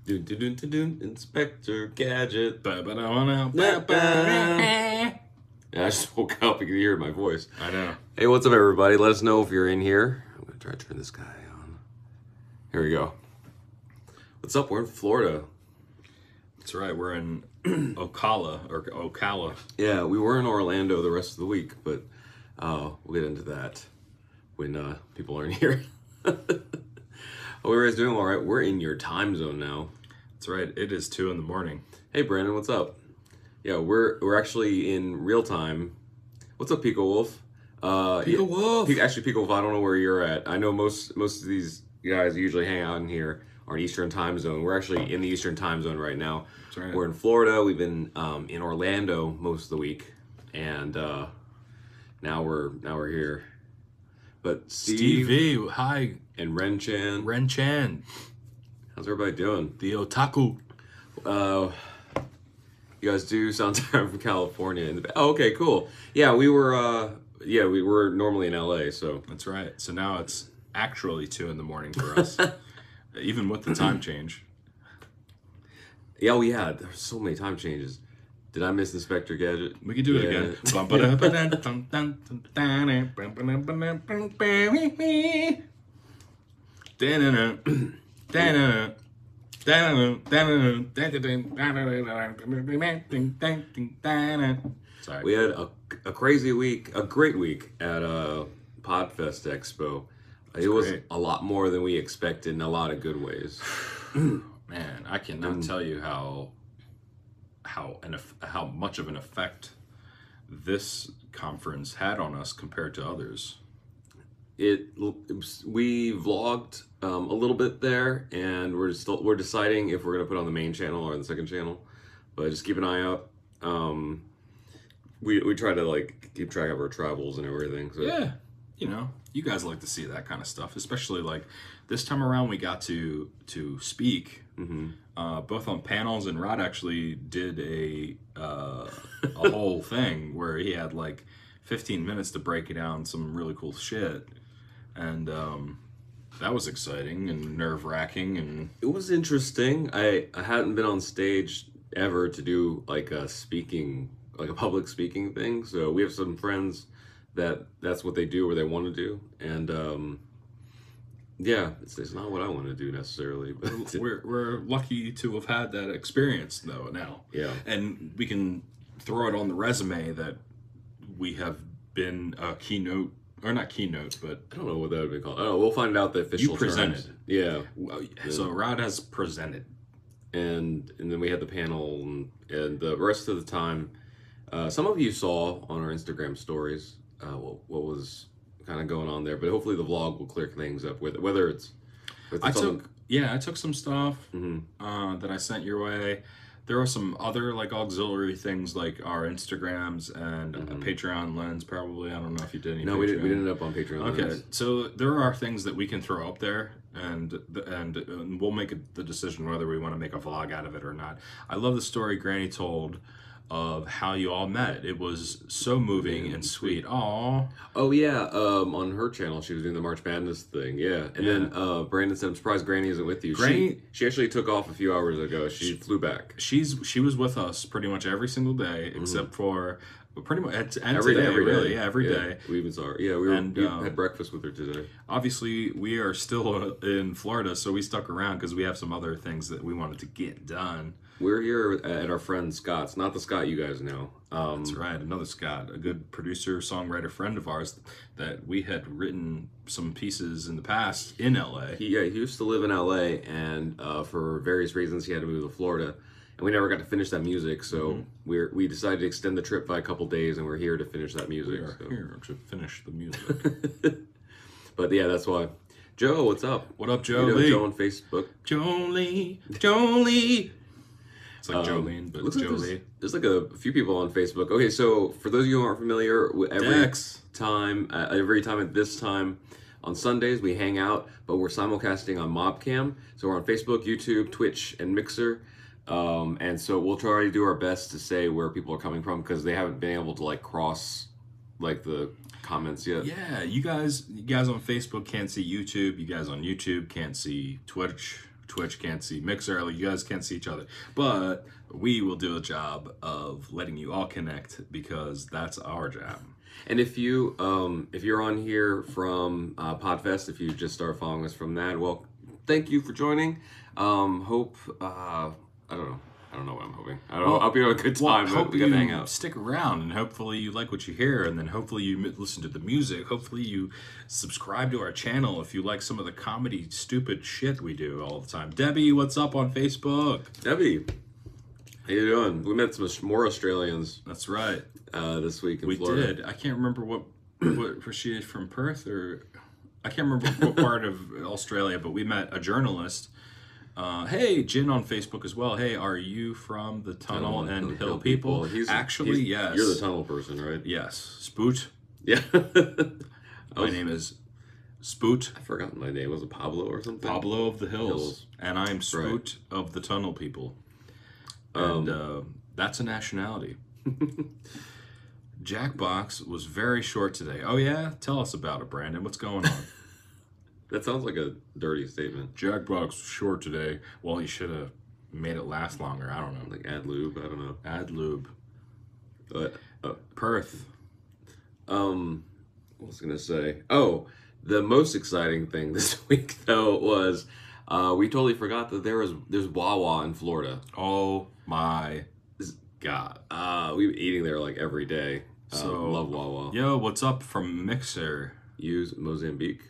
Inspector Gadget. Ba-ba-da-ba-da. Yeah, I just woke up. You can hear my voice. I know. Hey, what's up, everybody? Let us know if you're in here. I'm going to try to turn this guy on. Here we go. What's up? We're in Florida. That's right. We're in Ocala. Yeah, we were in Orlando the rest of the week, but we'll get into that when people aren't here. Hope everybody's doing all right. We're in your time zone now. That's right. It is 2 a.m. Hey, Brandon, what's up? Yeah, we're actually in real time. What's up, Pico Wolf? Pico Wolf. Actually, Pico Wolf, I don't know where you're at. I know most of these guys usually hang out in here are in Eastern time zone. We're actually in the Eastern time zone right now. That's right. We're in Florida. We've been in Orlando most of the week, and now we're here. But Stevie, hi. And Ren Chan. How's everybody doing? The otaku. You guys do sound from California. Oh, okay, cool. Yeah, we were normally in LA, so. That's right. So now it's actually 2 a.m. for us, even with the time change. Yeah, we had. There's so many time changes. Did I miss Inspector Gadget? We could do it again. Sorry. We had a crazy week, a great week at Podfest Expo. It was great. A lot more than we expected in a lot of good ways. Man, I cannot tell you how much of an effect this conference had on us compared to others. We vlogged a little bit there, and we're deciding if we're gonna put on the main channel or the second channel, but just keep an eye out. We try to like keep track of our travels and everything. So. Yeah, you guys like to see that kind of stuff, especially like this time around. We got to speak both on panels, and Rod actually did a whole thing where he had like 15 minutes to break it down some really cool shit. And that was exciting and nerve-wracking, and it was interesting. I hadn't been on stage ever to do like a public speaking thing. So we have some friends that's what they do, or they want to do, and yeah, it's not what I want to do necessarily. But we're lucky to have had that experience though now. Yeah, and we can throw it on the resume that we have been a keynote. Or not keynote, but I don't know what that would be called. Oh, we'll find out the official You presented. terms. Yeah. So Rod has presented. And then we had the panel, and the rest of the time, some of you saw on our Instagram stories what was kind of going on there, but hopefully the vlog will clear things up with it, whether it's I took some stuff that I sent your way. There are some other like auxiliary things like our Instagrams and a Patreon lens probably. I don't know if you did any. No, we didn't end up on Patreon. Okay, lens. so there are things that we can throw up there, and we'll make the decision whether we want to make a vlog out of it or not. I love the story Granny told of how you all met. It was so moving and sweet. Aww. Oh yeah, on her channel she was doing the March Madness thing. Yeah, and then Brandon said, "I'm surprised Granny isn't with you." Granny, she actually took off a few hours ago. She flew back. She was with us pretty much every single day, except for pretty much every day. Yeah, every day. We even saw her. Yeah, we had breakfast with her today. Obviously, we are still in Florida, so we stuck around because we have some other things that we wanted to get done. We're here at our friend Scott's, not the Scott you guys know. That's right, another Scott, a good producer, songwriter friend of ours that we had written some pieces in the past in LA. He used to live in LA, and for various reasons he had to move to Florida, and we never got to finish that music. So we decided to extend the trip by a couple days, and we're here to finish that music. We are here to finish the music. But yeah, that's why. Joe, what's up? What up, Joe Lee? Joe on Facebook. Joe Lee. It's like Jolene, but looks Jolie. Like there's like a few people on Facebook. Okay, so for those of you who aren't familiar, every time at this time on Sundays we hang out, but we're simulcasting on Mobcam. So we're on Facebook, YouTube, Twitch, and Mixer. And so we'll try to do our best to say where people are coming from because they haven't been able to like cross like the comments yet. Yeah, you guys on Facebook can't see YouTube. You guys on YouTube can't see Twitch. Twitch can't see Mixer. You guys can't see each other. But we will do a job of letting you all connect because that's our job. And if you're on here from Podfest, if you just start following us from that, well, thank you for joining. Hope I don't know what I'm hoping. I hope you have a good time. Hope we got to hang out. Stick around, and hopefully you like what you hear, and then hopefully you listen to the music. Hopefully you subscribe to our channel if you like some of the comedy, stupid shit we do all the time. Debbie, what's up on Facebook? Debbie, how you doing? We met some more Australians. That's right. This week in Florida. We did. I can't remember what was she from Perth, or I can't remember what part of Australia, but we met a journalist. Hey, Jin on Facebook as well. Hey, are you from the Tunnel and Hill people? Actually, yes. You're the Tunnel person, right? Yes. Spoot. Yeah. My name is Spoot. I forgot my name. Was it Pablo or something? Pablo of the Hills. And I'm Spoot of the Tunnel people. And that's a nationality. Jackbox was very short today. Oh, yeah? Tell us about it, Brandon. What's going on? That sounds like a dirty statement. Jackbox was short today. Well, you should have made it last longer. I don't know. Like ad lube. I don't know. Ad lube. But Perth. What was I gonna say? Oh, the most exciting thing this week though was we totally forgot that there's Wawa in Florida. Oh my god. We've been eating there like every day. So love Wawa. Yo, what's up from Mixer? Use Mozambique.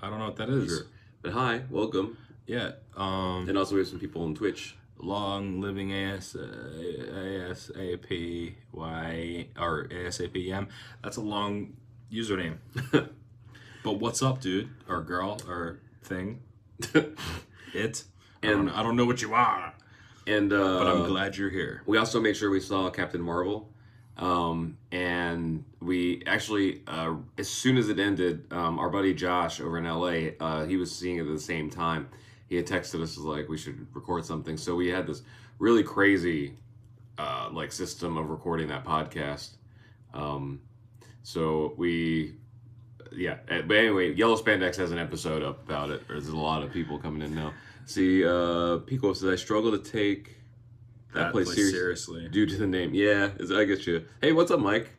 I don't know what that is. Sure. But hi, welcome. Yeah. And also we have some people on Twitch. Long living ASAPY or ASAPM. That's a long username. But what's up, dude? Or girl or thing? I don't know what you are. And but I'm glad you're here. We also made sure we saw Captain Marvel. And we actually, as soon as it ended, our buddy Josh over in LA, he was seeing it at the same time. He had texted us like we should record something. So we had this really crazy, like system of recording that podcast. So but anyway, Yellow Spandex has an episode up about it. There's a lot of people coming in now. See, Pico says, I struggle to take that place seriously due to the name. Yeah, I get you. Hey, what's up, Mike?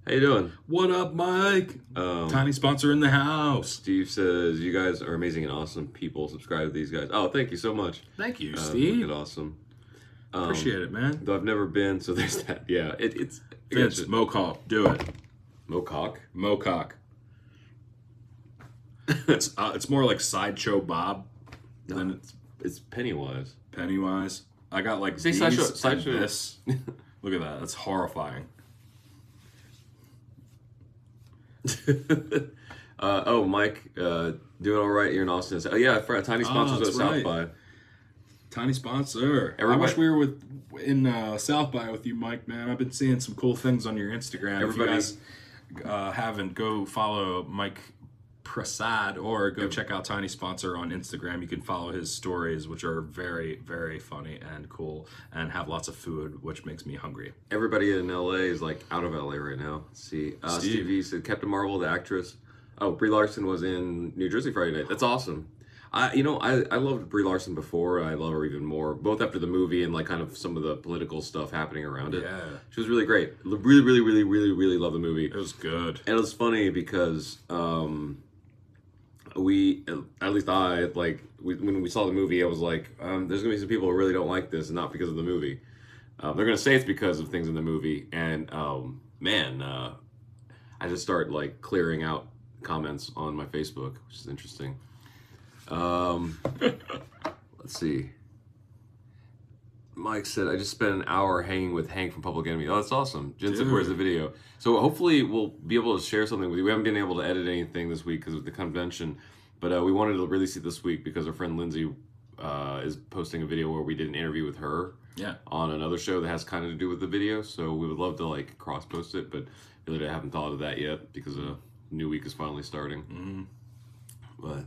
How you doing? What up, Mike? Tiny sponsor in the house. Steve says, you guys are amazing and awesome people. Subscribe to these guys. Oh, thank you so much. Thank you, Steve. Look at awesome. Appreciate it, man. Though I've never been, so there's that. Yeah, it's Vince, Mocock, do it. Mocock? Mocock. It's more like Sideshow Bob. No, it's Pennywise. Pennywise. I got like say sideshow. This. Look at that. That's horrifying. Mike, doing all right here in Austin. Oh yeah, for Tiny sponsors at South by. Tiny sponsor. I wish we were in South by with you, Mike. Man, I've been seeing some cool things on your Instagram. Everybody, if you guys haven't, go follow Mike Prasad or go check out Tiny Sponsor on Instagram. You can follow his stories, which are very, very funny and cool, and have lots of food, which makes me hungry. Everybody in LA is like out of LA right now. Let's see, Steve V said Captain Marvel, the actress. Oh, Brie Larson was in New Jersey Friday night. That's awesome. I loved Brie Larson before. I love her even more, both after the movie and like kind of some of the political stuff happening around it. Yeah, she was really great. Really, really, really, really, really love the movie. It was good, and it was funny because when we saw the movie, I was like, there's gonna be some people who really don't like this, and not because of the movie. They're gonna say it's because of things in the movie, and I just start like clearing out comments on my Facebook, which is interesting. Let's see. Mike said, I just spent an hour hanging with Hank from Public Enemy. Oh, that's awesome. Jin said, where's the video? So hopefully we'll be able to share something with you. We haven't been able to edit anything this week because of the convention, but we wanted to release it this week because our friend Lindsay is posting a video where we did an interview with her on another show that has kind of to do with the video. So we would love to like cross-post it, but really I haven't thought of that yet because a new week is finally starting. Mm-hmm. But,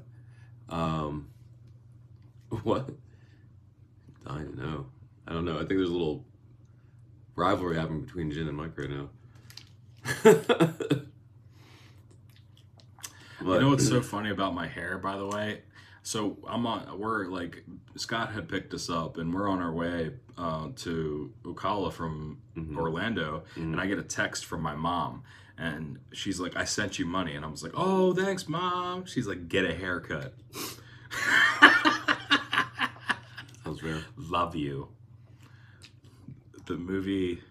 what? I don't know. I don't know. I think there's a little rivalry happening between Jin and Mike right now. You know what's so funny about my hair, by the way? So we're like, Scott had picked us up and we're on our way to Ocala from Orlando, and I get a text from my mom, and she's like, I sent you money, and I was like, oh, thanks, Mom. She's like, get a haircut. That was fair. Love you. The movie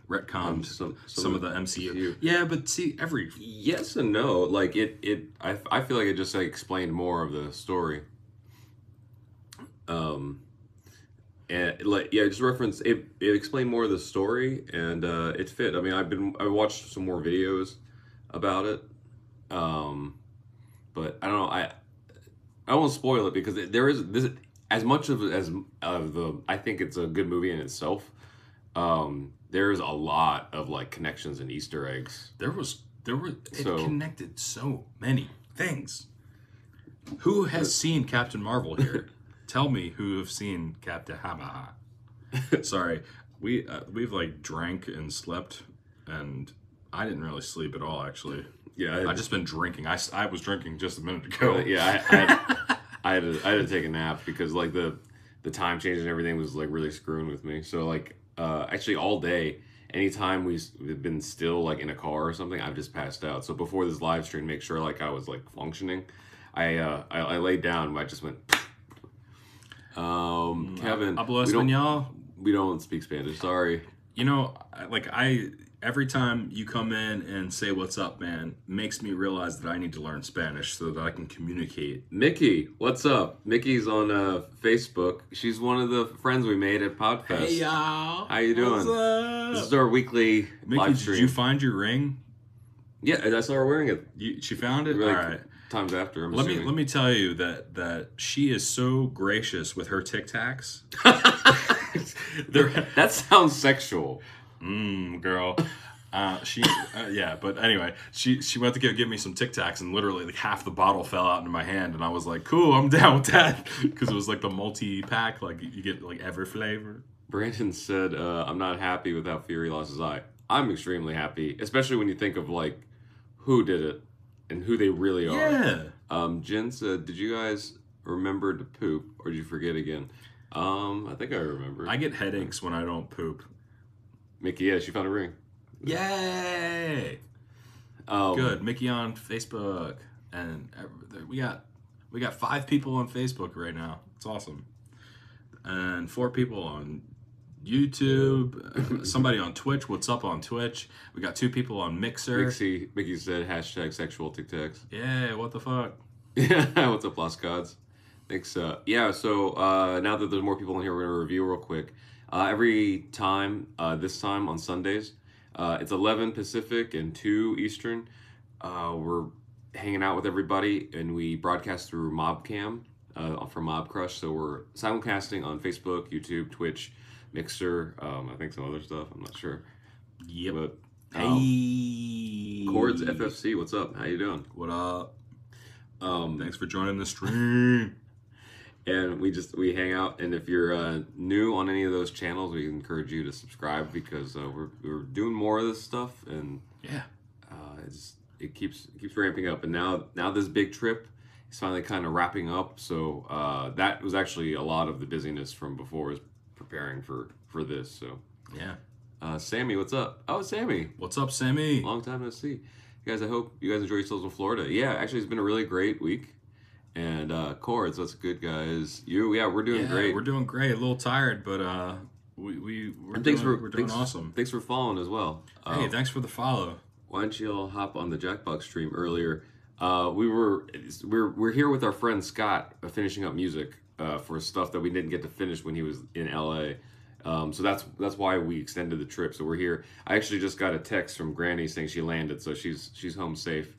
retcons some of the MCU. Yeah, but see, yes and no. Like I feel like it just like explained more of the story. And like just reference it. It explained more of the story, and it fit. I mean, I watched some more videos about it. But I don't know. I won't spoil it because there is this as much of the. I think it's a good movie in itself. There's a lot of like connections and Easter eggs. It connected so many things. Who has seen Captain Marvel here? Tell me who have seen Captain Hama. Sorry, we've like drank and slept, and I didn't really sleep at all actually. Yeah, I just been drinking. I was drinking just a minute ago. I had to take a nap because like the time change and everything was like really screwing with me. So like actually all day, anytime we've been still like in a car or something, I've just passed out. So before this live stream, make sure like I was like functioning. I laid down. I just went. Kevin, we don't speak Spanish. Sorry. You know, every time you come in and say "What's up, man," makes me realize that I need to learn Spanish so that I can communicate. Mickey, what's up? Mickey's on Facebook. She's one of the friends we made at Podfest. Hey y'all, how you doing? What's up? This is our weekly live stream. Did you find your ring? Yeah, I saw her wearing it. She found it. Like, all right. Times after. Let me tell you that she is so gracious with her Tic Tacs. That sounds sexual. Girl. But anyway, she went to give me some Tic Tacs, and literally like half the bottle fell out into my hand, and I was like, cool, I'm down with that, because it was like the multi-pack, like you get like every flavor. Brandon said, I'm not happy with how Fury lost his eye. I'm extremely happy, especially when you think of like who did it and who they really are. Yeah. Jen said, did you guys remember to poop, or did you forget again? I think I remember. I get headaches when I don't poop. Mickey, yeah, she found a ring. Yay! Good. Mickey on Facebook, and we got 5 people on Facebook right now. It's awesome, and 4 people on YouTube. Somebody on Twitch. What's up on Twitch? We got 2 people on Mixer. Mickey said #sexual Tic Tacs. Yeah. What the fuck? Yeah. What's up, Lost Gods? Thanks. So now that there's more people in here, we're gonna review real quick. Every time, this time on Sundays. It's 11 Pacific and 2 Eastern. We're hanging out with everybody, and we broadcast through Mobcam from Mob Crush. So we're simulcasting on Facebook, YouTube, Twitch, Mixer. I think some other stuff. I'm not sure. Yep. But, hey. Chords FFC, what's up? How you doing? What up? Thanks for joining the stream. And we hang out, and if you're new on any of those channels, we encourage you to subscribe, because we're doing more of this stuff, and it keeps ramping up. And now this big trip is finally kind of wrapping up. So that was actually a lot of the busyness from before, is preparing for this. So yeah. Sammy, what's up? Oh, Sammy. What's up, Sammy? Long time no see. You guys, I hope you guys enjoy yourselves in Florida. Yeah, actually, it's been a really great week. And Chords, what's good, guys? We're doing great. We're doing great. A little tired, but we're doing awesome. Thanks for following as well. Hey, thanks for the follow. Why don't you all hop on the Jackbox stream earlier? We're here with our friend Scott, finishing up music for stuff that we didn't get to finish when he was in LA. So that's why we extended the trip. So we're here. I actually just got a text from Granny saying she landed, so she's home safe.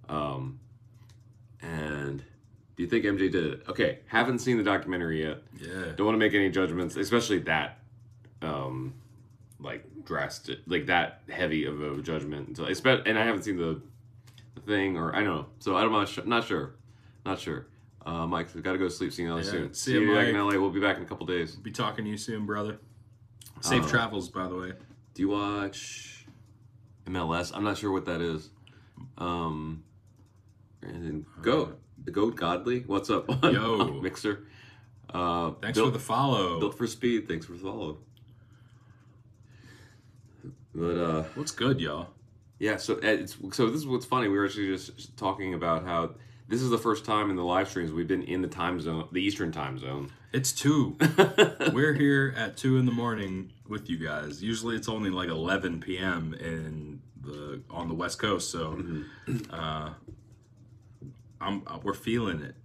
And do you think MJ did it? Okay, haven't seen the documentary yet. Yeah. Don't want to make any judgments, especially that, like drastic, like that heavy of a judgment. Until and I haven't seen the thing, or I don't know. So I'm not sure. Mike, we gotta go to sleep. See you in LA soon. See you back in LA. We'll be back in a couple days. Be talking to you soon, brother. Safe travels, by the way. Do you watch MLS? I'm not sure what that is. And then The Goat Godly, what's up? Yo, Mixer. Thanks for the follow. Built for Speed, thanks for the follow. But what's good, y'all? Yeah, so this is what's funny. We were actually just talking about how this is the first time in the live streams we've been in the time zone, the Eastern time zone. It's 2. We're here at 2 in the morning with you guys. Usually it's only like 11 p.m. on the West Coast, so we're feeling it.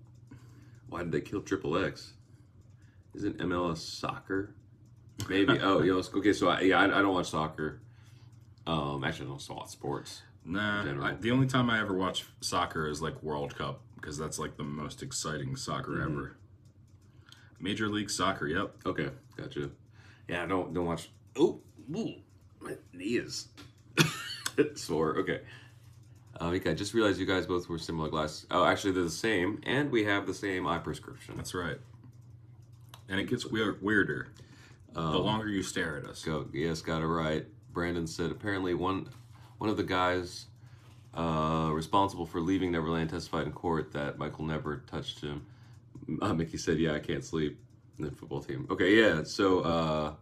Why did they kill Triple X? Isn't MLS soccer? Maybe. Oh, okay. So I don't watch soccer. Actually, I don't watch sports. Nah, the only time I ever watch soccer is like World Cup, because that's like the most exciting soccer ever. Major League Soccer, yep. Okay, gotcha. Yeah, I don't watch. Oh, my knee is sore. Okay. I just realized you guys both were similar glasses. Oh, actually, they're the same, and we have the same eye prescription. That's right. And it gets weirder the longer you stare at us. Yes, got it right. Brandon said apparently one of the guys responsible for leaving Neverland testified in court that Michael never touched him. Mickey said, "Yeah, I can't sleep." And then football team. Okay, yeah. So,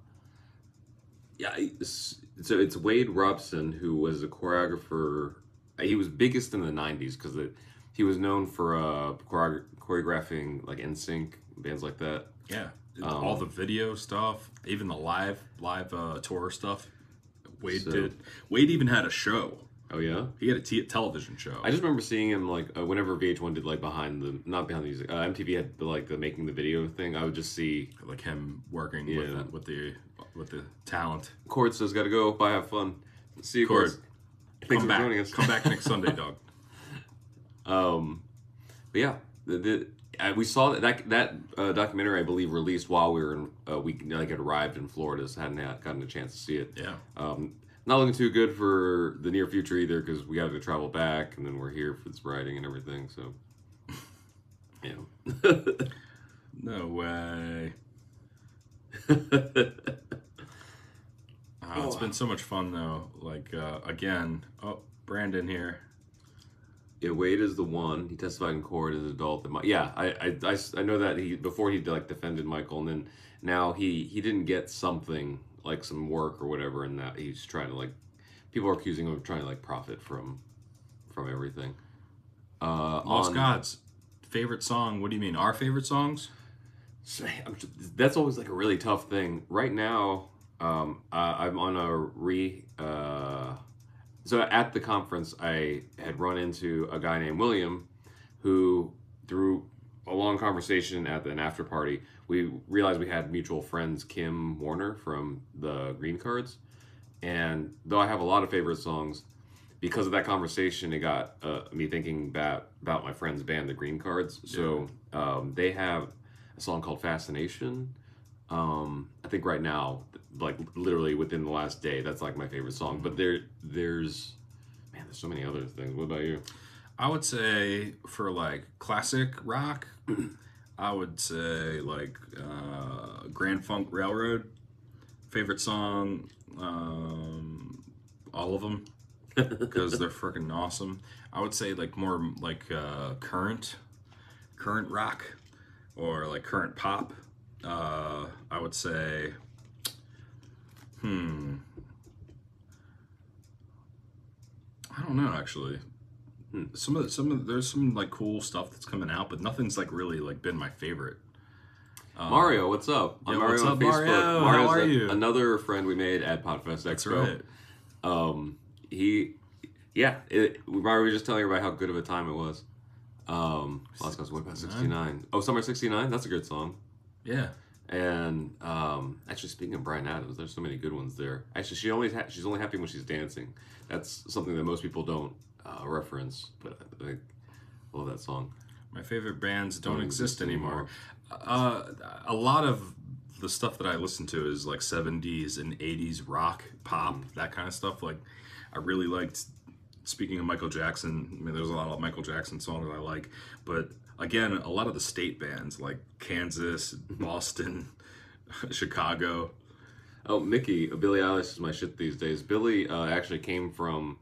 so it's Wade Robson, who was a choreographer. He was biggest in the '90s because he was known for choreographing like NSYNC bands like that. Yeah, all the video stuff, even the live tour stuff. Wade did. Wade even had a show. Oh yeah, he had a television show. I just remember seeing him like whenever VH1 did like not behind the music. MTV had like the making the video thing. I would just see like him working with the talent. Cord says, "Gotta go. Bye. Have fun. See you, Cord. Thanks for joining us. Come back next Sunday, dog." But yeah, we saw that documentary, I believe, released while we were had arrived in Florida, so hadn't gotten a chance to see it. Yeah. Not looking too good for the near future either, because we got to travel back, and then we're here for this writing and everything. So, no way. It's been so much fun though. Like again, Brandon here. Yeah, Wade is the one. He testified in court as an adult. Yeah, I know that before he like defended Michael, and then now he didn't get something like some work or whatever, and that he's trying to like people are accusing him of trying to like profit from everything. Lost Gods favorite song. What do you mean? Our favorite songs? That's always like a really tough thing. Right now, I'm on a So at the conference, I had run into a guy named William, who through a long conversation at an after party, we realized we had mutual friends, Kim Warner from the Green Cards. And though I have a lot of favorite songs, because of that conversation, it got me thinking about my friend's band, the Green Cards. So they have a song called Fascination. I think right now, like literally within the last day, that's like my favorite song. But there's so many other things. What about you? I would say for like classic rock, I would say like Grand Funk Railroad. Favorite song, all of them, because they're freaking awesome. I would say like more like current rock or like current pop. I would say, I don't know actually. There's some like cool stuff that's coming out, but nothing's like really like been my favorite. Mario, what's up? Yeah, Mario what's on up, Facebook. Mario? Mario's How are you? Another friend we made at Podfest Expo. That's right. Mario was just telling everybody how good of a time it was. Lost Cause, what about 69? Oh, Summer 69? That's a good song. Yeah. And actually, speaking of Bryan Adams, there's so many good ones there. Actually, she's only happy when she's dancing. That's something that most people don't reference, but I love that song. My favorite bands don't exist anymore. A lot of the stuff that I listen to is like 70s and 80s rock, pop, that kind of stuff. Like, I really liked, speaking of Michael Jackson, I mean, there's a lot of Michael Jackson songs I like, but again, a lot of the state bands like Kansas, Boston, Chicago. Oh, Mickey, Billie Eilish is my shit these days. Billie actually came from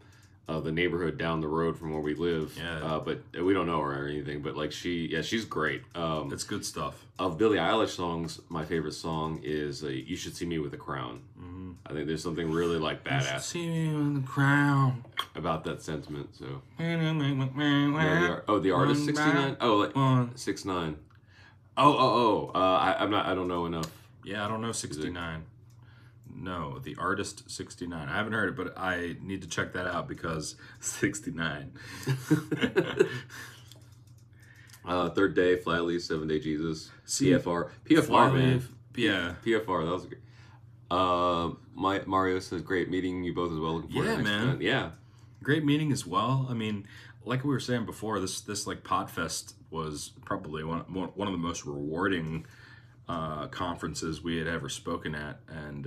the neighborhood down the road from where we live. Yeah. But we don't know her or anything. But like she's great. It's good stuff. Of Billie Eilish songs, my favorite song is "You Should See Me with a Crown." Mm-hmm. I think there's something really like You should badass see me with a crown about that sentiment. So oh, the artist 69. Oh, like 6ix9ine. I don't know enough. Yeah, I don't know 69. No, the artist 69. I haven't heard it, but I need to check that out because 69. Third Day, Flatly, 7-Day Jesus, See, PFR, man. Yeah, PFR. That was great. Mario says, "Great meeting you both as well. Looking forward to the next man. event." Yeah, great meeting as well. I mean, like we were saying before, this like Podfest was probably one of the most rewarding conferences we had ever spoken at, and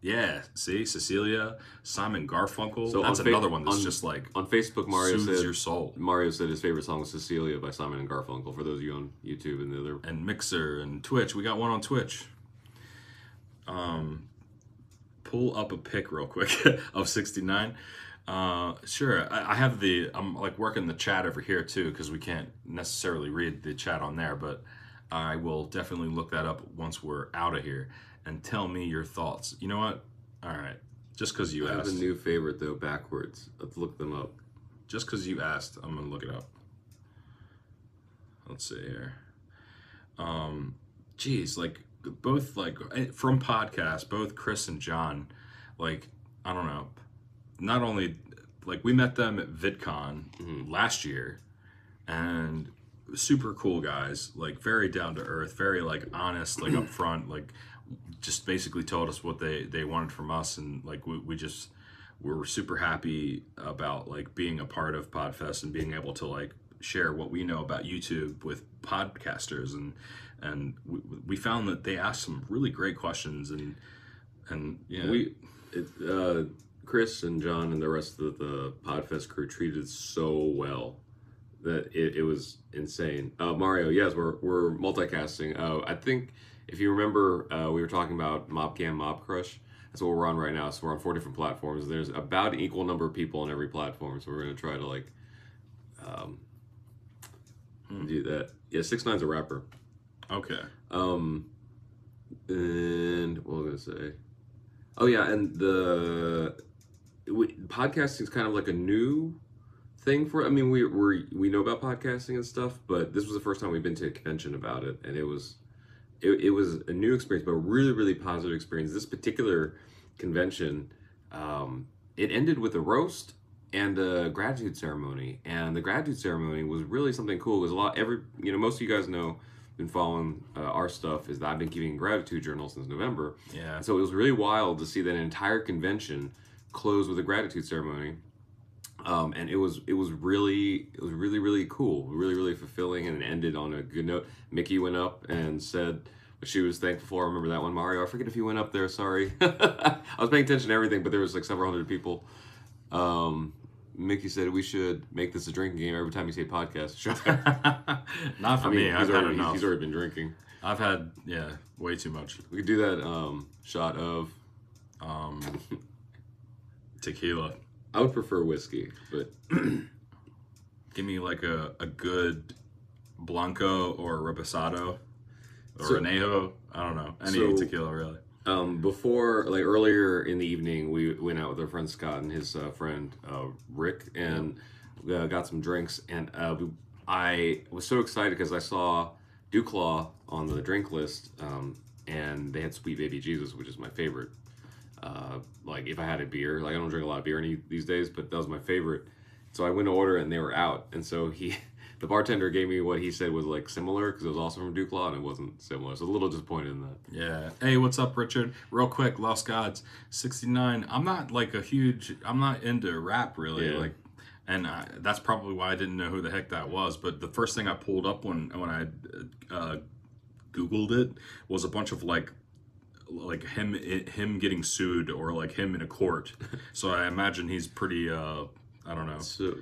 yeah, see, Cecilia, Simon Garfunkel. So that's another one that's just like on Facebook. Mario said your soul. Mario said his favorite song was Cecilia by Simon and Garfunkel. For those of you on YouTube and the other Mixer and Twitch, we got one on Twitch. Pull up a pic real quick of 69. Sure, I have I'm like working the chat over here too because we can't necessarily read the chat on there, but I will definitely look that up once we're out of here and tell me your thoughts. You know what? All right, just because you asked. I have a new favorite though, backwards. Let's look them up. Just because you asked, I'm gonna look it up. Let's see here. Geez, like both like from podcasts, both Chris and John, like I don't know, not only like we met them at VidCon last year, and super cool guys, like very down to earth, very like honest, like upfront, like just basically told us what they wanted from us, and like we were super happy about like being a part of Podfest and being able to like share what we know about YouTube with podcasters, and we found that they asked some really great questions, and yeah, Chris and John and the rest of the Podfest crew treated so well that it was insane. Mario, yes, we're multicasting. I think if you remember, we were talking about MobCam, Mob Crush. That's what we're on right now. So we're on 4 different platforms. There's about an equal number of people on every platform. So we're gonna try to like do that. Yeah, 6ix9ine's a rapper. Okay. And what was I gonna say? Oh yeah, and podcasting is kind of like a new thing for. I mean, we know about podcasting and stuff, but this was the first time we've been to a convention about it, and it was a new experience, but a really, really positive experience. This particular convention, it ended with a roast and a gratitude ceremony, and the gratitude ceremony was really something cool. It was most of you guys know, been following our stuff, is that I've been keeping a gratitude journal since November. Yeah. And so it was really wild to see that an entire convention close with a gratitude ceremony. And it was really cool, really, really fulfilling, and it ended on a good note. Mickey went up and said what she was thankful for. I remember that one. Mario, I forget if you went up there, sorry. I was paying attention to everything, but there was like several hundred people. Mickey said we should make this a drinking game every time you say podcast. Not for me. I've had enough. He's already been drinking. I've had, way too much. We could do that shot of tequila. I would prefer whiskey, but give me like a good Blanco or Reposado or Añejo. I don't know. Any tequila really. Before, like earlier in the evening, we went out with our friend Scott and his friend Rick, and got some drinks. And I was so excited because I saw Duclaw on the drink list, and they had Sweet Baby Jesus, which is my favorite. Like if I had a beer, like I don't drink a lot of beer these days, but that was my favorite. So I went to order and they were out, and so the bartender gave me what he said was like similar because it was also from Duclaw and it wasn't similar. So I was a little disappointed in that. Yeah. Hey, what's up, Richard? Real quick, Lost Gods 69. I'm not like I'm not into rap really. Yeah. Like, and that's probably why I didn't know who the heck that was. But the first thing I pulled up when I Googled it was a bunch of like him getting sued or like him in a court. So I imagine he's pretty I don't know. So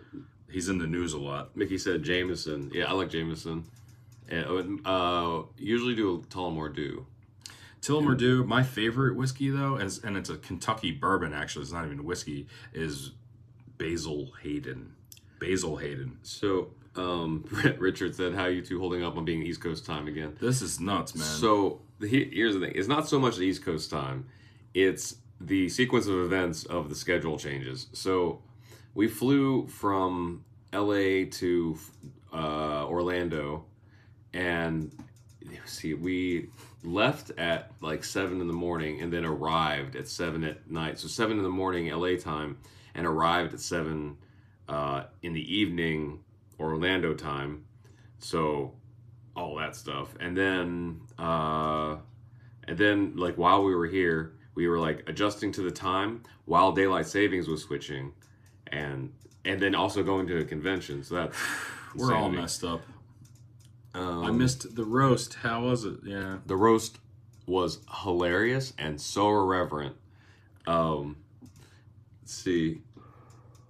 he's in the news a lot. Mickey said Jameson. Yeah, I like Jameson. And usually do a Tullamore Dew. Tullamore Dew. My favorite whiskey though, and it's a Kentucky bourbon actually. It's not even a whiskey. Is Basil Hayden. Basil Hayden. So, Richard said, how are you two holding up on being East Coast time again? This is nuts, man. So, here's the thing. It's not so much the East Coast time. It's the sequence of events of the schedule changes. So, we flew from LA to Orlando, and we left at like 7 in the morning and then arrived at 7 at night. So 7 in the morning LA time, and arrived at 7 in the evening Orlando time. So all that stuff. And then like while we were here, we were like adjusting to the time while daylight savings was switching, and then also going to a convention. So that's we're all messed up. I missed the roast. How was it? Yeah. The roast was hilarious and so irreverent. Let's see.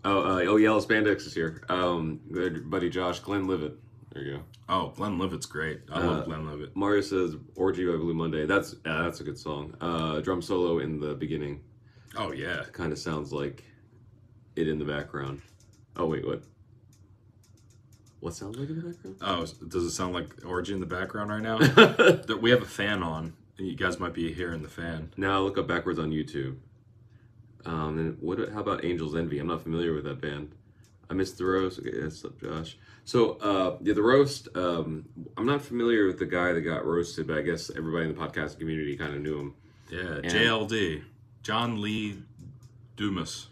Yellow Spandex is here. Good buddy Josh, Glenn Livet. There you go. Oh, Glenn Livet's great. I love Glenn Livet. Mario says Orgy by Blue Monday. That's a good song. Drum solo in the beginning. Oh yeah. Kind of sounds like it in the background. Oh wait, what? What sounds like in the background? Oh, does it sound like Orgy in the background right now? We have a fan on. You guys might be hearing the fan. Now look up backwards on YouTube. And how about Angel's Envy? I'm not familiar with that band. I missed the roast. Okay, that's up, Josh. So, the roast. I'm not familiar with the guy that got roasted, but I guess everybody in the podcast community kind of knew him. Yeah, and JLD, John Lee Dumas.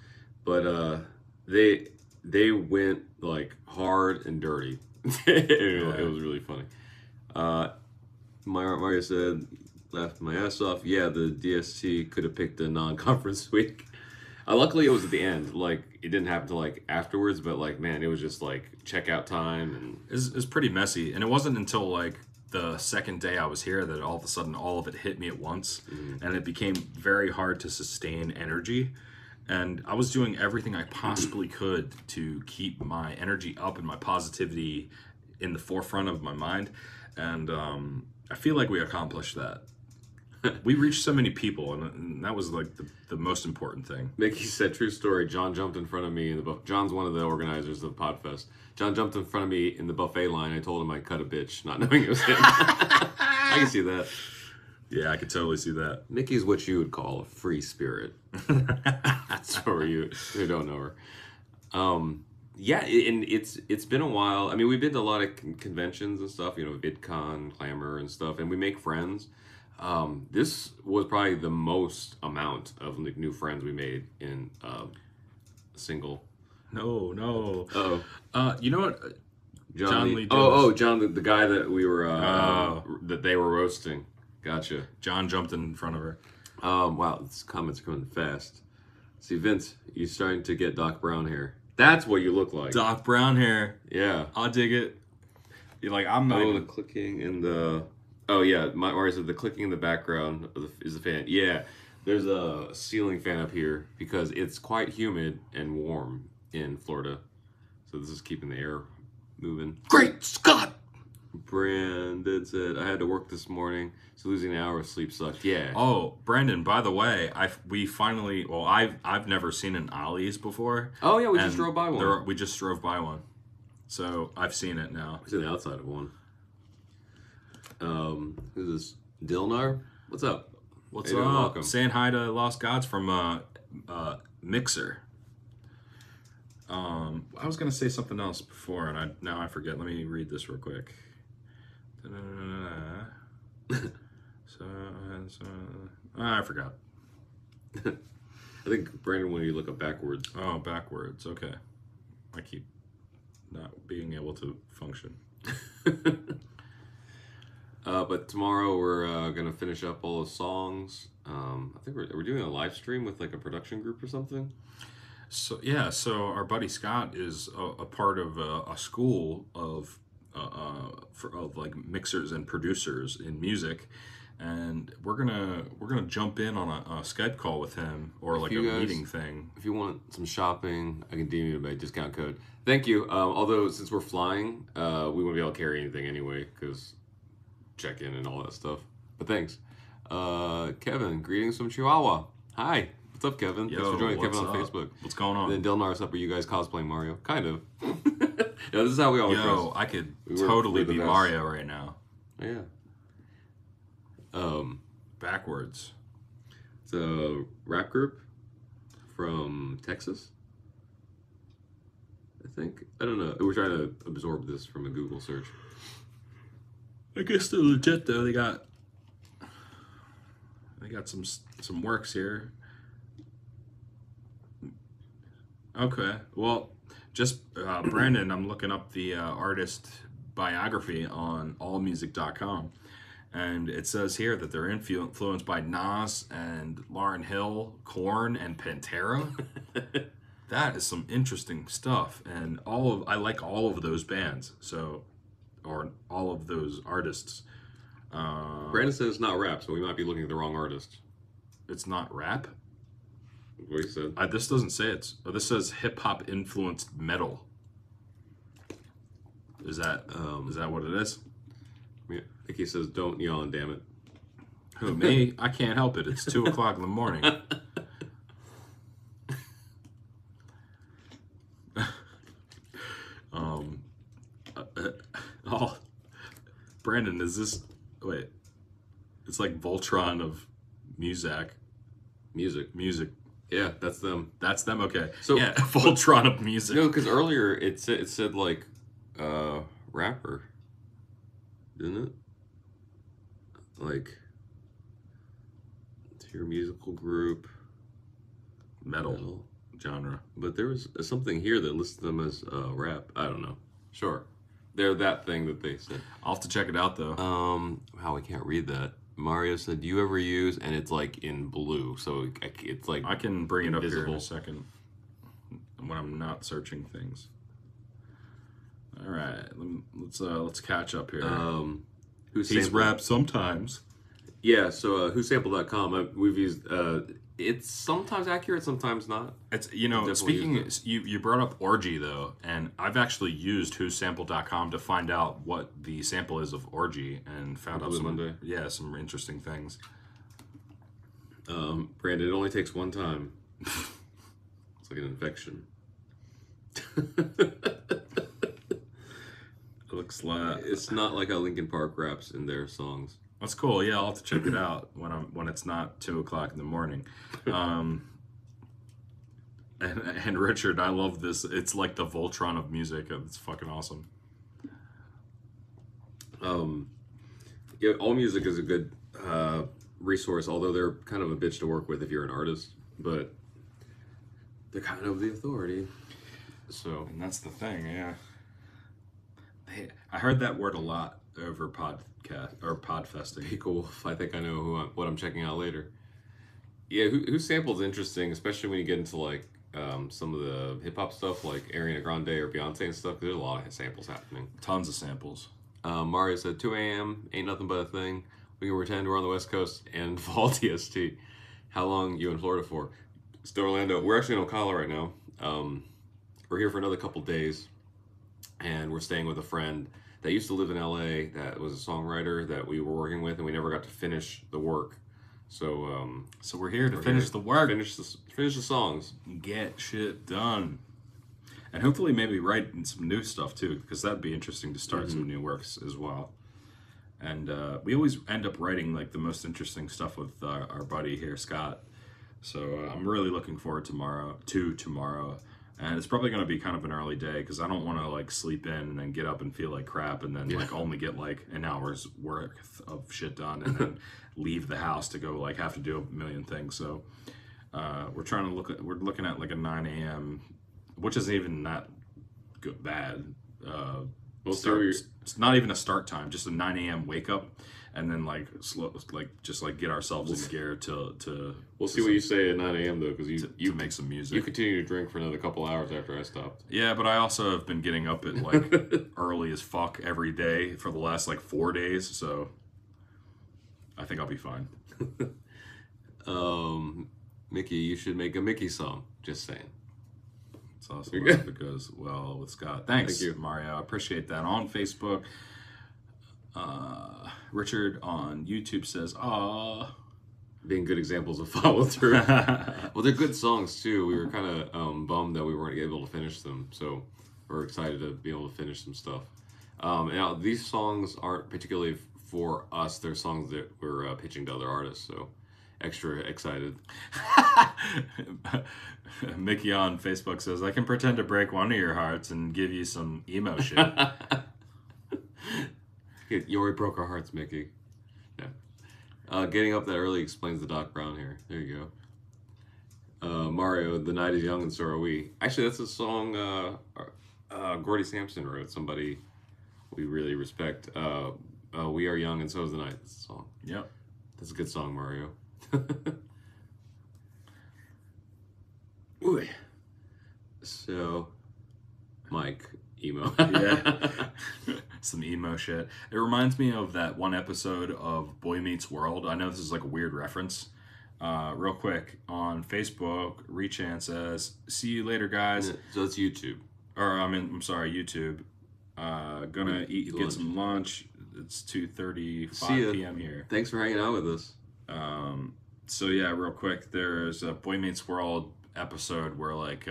But they went like hard and dirty. It was really funny. Mario said, laughed my ass off. Yeah, the DST could have picked a non-conference week. Luckily, it was at the end. Like, it didn't happen till like afterwards, but like, man, it was just like checkout time, and it's pretty messy. And it wasn't until like the second day I was here that all of a sudden all of it hit me at once, and it became very hard to sustain energy. And I was doing everything I possibly could to keep my energy up and my positivity in the forefront of my mind. And I feel like we accomplished that. We reached so many people, and that was like the most important thing. Mickey said, true story, John jumped in front of me in the buffet. John's one of the organizers of Podfest. John jumped in front of me in the buffet line. I told him I'd cut a bitch, not knowing it was him. I can see that. Yeah, I could totally see that. Mickey's what you would call a free spirit. That's for you who don't know her. Yeah, and it's been a while. I mean, we've been to a lot of conventions and stuff, VidCon, Clamor and stuff, and we make friends. This was probably the most amount of new friends we made in a single. No. Uh-oh. You know what? John Lee. John, the guy that we were that they were roasting. Gotcha. John jumped in front of her. Wow, these comments are coming fast. See, Vince, you're starting to get Doc Brown hair. That's what you look like. Doc Brown hair. Yeah. I'll dig it. You're like, I'm not. The clicking in the. Oh, yeah. Mario said the clicking in the background is the fan. Yeah. There's a ceiling fan up here because it's quite humid and warm in Florida. So this is keeping the air moving. Great Scott! Brandon said, I had to work this morning, so losing an hour of sleep sucked. Yeah. Oh, Brandon, by the way, I've never seen an Ollie's before. Oh, yeah, we just drove by one. We just drove by one. So I've seen it now. It's on the outside of one. Who's this? Dilnar? What's up? What's up? Welcome. Saying hi to Lost Gods from Mixer. I was gonna say something else before, and now I forget. Let me read this real quick. I forgot. I think Brandon wanted you to look up backwards. Oh, backwards. Okay. I keep not being able to function. But tomorrow we're gonna finish up all the songs. I think we're doing a live stream with like a production group or something. So yeah, so our buddy Scott is a part of a school of like mixers and producers in music, and we're gonna jump in on a Skype call with him or like a meeting thing. If you want some shopping, I can DM you my discount code. Thank you. Although since we're flying, we won't be able to carry anything anyway because check-in and all that stuff. But thanks. Kevin, greetings from Chihuahua. Hi. What's up, Kevin? Yo, Thanks for joining Kevin on up? Facebook. What's going on? And then Delnar's up. Are you guys cosplaying Mario? Kind of. Yeah, this is how we always dress. I could totally be Mario right now. Yeah. Backwards. It's a rap group from Texas, I think. I don't know. We're trying to absorb this from a Google search. I guess they're legit though. They got some works here. Okay. Well, just Brandon, I'm looking up the artist biography on allmusic.com, and it says here that they're influenced by Nas and Lauryn Hill, Korn, and Pantera. That is some interesting stuff, and I like all of those bands. So, or all of those artists. Brandon says it's not rap, so we might be looking at the wrong artist. It's not rap? What he said. This doesn't say it's. This says hip hop influenced metal. Is that what it is? Yeah, I think he says, "Don't yawn, damn it." Who, me? I can't help it. It's 2:00 in the morning. Brandon, is this? Wait, it's like Voltron of Music. Yeah, that's them. That's them. Okay. So yeah, Voltron of Music. No, because earlier it said like rapper, didn't it? Like, it's your musical group, metal genre. But there was something here that listed them as rap. I don't know. Sure, they're that thing that they said. I'll have to check it out though. How I can't read that. Mario said, "Do you ever use?" And it's like in blue, so it's like I can bring invisible. It up here in a second when I'm not searching things. All right, let's catch up here. He's rap sometimes. Yeah, so whosample.com. We've used. It's sometimes accurate, sometimes not. It's speaking. You brought up Orgy though, and I've actually used whosample.com to find out what the sample is of Orgy, and found out some interesting things. Brandon, it only takes one time. It's like an infection. It looks like it's not like how Linkin Park raps in their songs. That's cool. Yeah, I'll have to check it out when it's not 2:00 in the morning. And Richard, I love this. It's like the Voltron of music. It's fucking awesome. Yeah, All Music is a good resource, although they're kind of a bitch to work with if you're an artist, but they're kind of the authority. So, and that's the thing, yeah. I heard that word a lot over podcast or podfesting. Hey, cool. I think I know what I'm checking out later. Yeah, who samples interesting, especially when you get into like some of the hip hop stuff, like Ariana Grande or Beyonce and stuff. There's a lot of samples happening. Tons of samples. Mario said 2 a.m. ain't nothing but a thing. We can pretend we're on the West Coast and fall TST. How long you in Florida for? Still Orlando. We're actually in Ocala right now. We're here for another couple days, and we're staying with a friend that used to live in LA that was a songwriter that we were working with, and we never got to finish the work. So we're here to finish the work. Finish the songs. Get shit done. And hopefully maybe write some new stuff too, because that'd be interesting to start some new works as well. And we always end up writing like the most interesting stuff with our buddy here, Scott. So I'm really looking forward to tomorrow. And it's probably going to be kind of an early day because I don't want to like sleep in and then get up and feel like crap and then like only get like an hour's worth of shit done and then leave the house to go like have to do a million things. So we're looking at like a 9 a.m., which isn't even that bad. It's not even a start time, just a 9 a.m. wake up. And then just get ourselves in gear to. We'll see what you say at 9 a.m. though, because you make some music. You continue to drink for another couple hours after I stopped. Yeah, but I also have been getting up at like early as fuck every day for the last like 4 days, so I think I'll be fine. Mickey, you should make a Mickey song. Just saying. It's awesome. It goes well with Scott. Thanks, Thank you, Mario. I appreciate that. On Facebook. Richard on YouTube says, being good examples of follow through. Well, they're good songs too. We were kind of bummed that we weren't able to finish them, so we're excited to be able to finish some stuff. Now these songs aren't particularly for us. They're songs that we're pitching to other artists, so extra excited. Mickey on Facebook says, "I can pretend to break one of your hearts and give you some emo shit." You already broke our hearts, Mickey. Yeah. Getting up that early explains the Doc Brown here. There you go. Mario, the night is young and so are we. Actually, that's a song Gordy Sampson wrote. Somebody we really respect. We are young and so is the night. That's the song. Yep. That's a good song, Mario. Ooh. So, Mike, emo. Yeah. Some emo shit. It reminds me of that one episode of Boy Meets World. I know this is like a weird reference. Real quick, on Facebook, Rechan says, "See you later, guys." So it's YouTube. Or, I'm sorry, YouTube. Gonna get some lunch. It's 2:35 p.m. here. Thanks for hanging out with us. So yeah, real quick, there's a Boy Meets World episode where like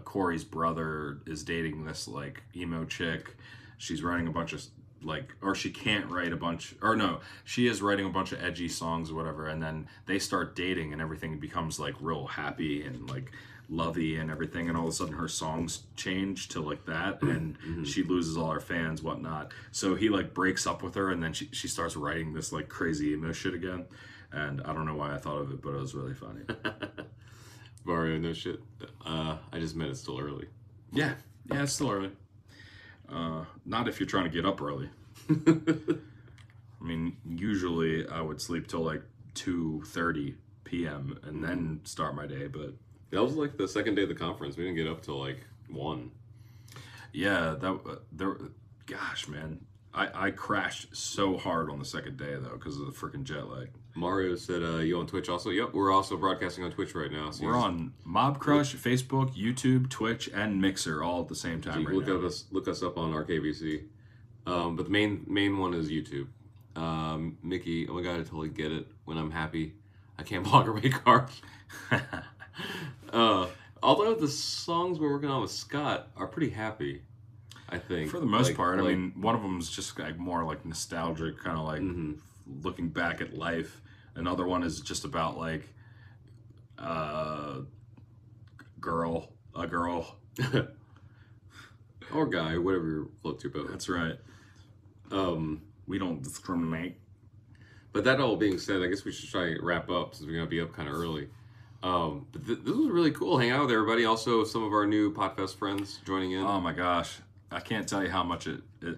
Corey's brother is dating this like emo chick. She's writing a bunch of like, or she can't write a bunch, or no, she is writing a bunch of edgy songs or whatever, and then they start dating and everything becomes like real happy and like lovey and everything, and all of a sudden her songs change to like that, and she loses all her fans, whatnot. So he like breaks up with her, and then she starts writing this like crazy emo shit again. And I don't know why I thought of it, but it was really funny. Mario, no shit. I just meant it's still early. Yeah, it's still early. Not if you're trying to get up early. I mean, usually I would sleep till like 2:30 p.m. and then start my day, but... That was like the second day of the conference. We didn't get up till like 1. Yeah, gosh, man. I crashed so hard on the second day, though, because of the freaking jet lag. Mario said, you on Twitch also? Yep, we're also broadcasting on Twitch right now. So we're on Mob Crush, Facebook, YouTube, Twitch, and Mixer all at the same time right now. Look us up on RKVC. But the main one is YouTube. Mickey, oh my god, I totally get it. When I'm happy, I can't block or make cars. Although the songs we're working on with Scott are pretty happy, I think. For the most part. I mean, one of them is just like more like nostalgic, kind of like looking back at life. Another one is just about like a girl. Or guy, whatever floats your boat. That's right. We don't discriminate. But that all being said, I guess we should try to wrap up since we're going to be up kind of early. But this was really cool. Hang out with everybody. Also, some of our new Podfest friends joining in. Oh my gosh. I can't tell you how much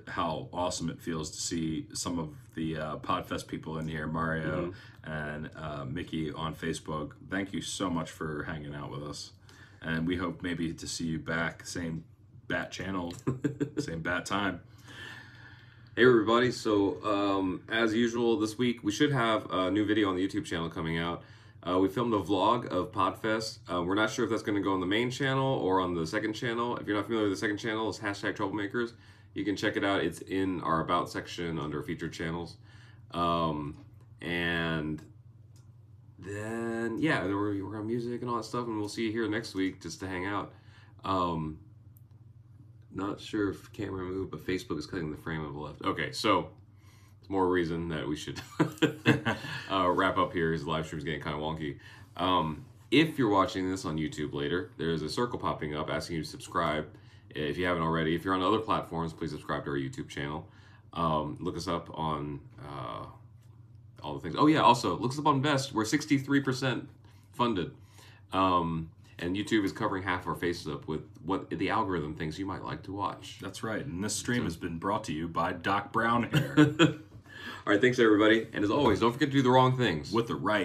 how awesome it feels to see some of the Podfest people in here, Mario and Mickey on Facebook. Thank you so much for hanging out with us. And we hope maybe to see you back, same bat channel, same bat time. Hey everybody, so as usual this week, we should have a new video on the YouTube channel coming out. We filmed a vlog of Podfest. We're not sure if that's going to go on the main channel or on the second channel. If you're not familiar with the second channel, it's #Troublemakers. You can check it out. It's in our About section under Featured Channels. And then, yeah, then we're on music and all that stuff, and we'll see you here next week just to hang out. Not sure if camera moved, but Facebook is cutting the frame of the left. Okay, so it's more reason that we should wrap up here. His live stream's getting kind of wonky. If you're watching this on YouTube later, there's a circle popping up asking you to subscribe. If you haven't already, if you're on other platforms, please subscribe to our YouTube channel. Look us up on all the things. Oh yeah, also look us up on Vest. We're 63% funded. And YouTube is covering half of our faces up with what the algorithm thinks you might like to watch. That's right. And this stream has been brought to you by Doc Brown Hair. All right, thanks everybody. And as always, don't forget to do the wrong things with the right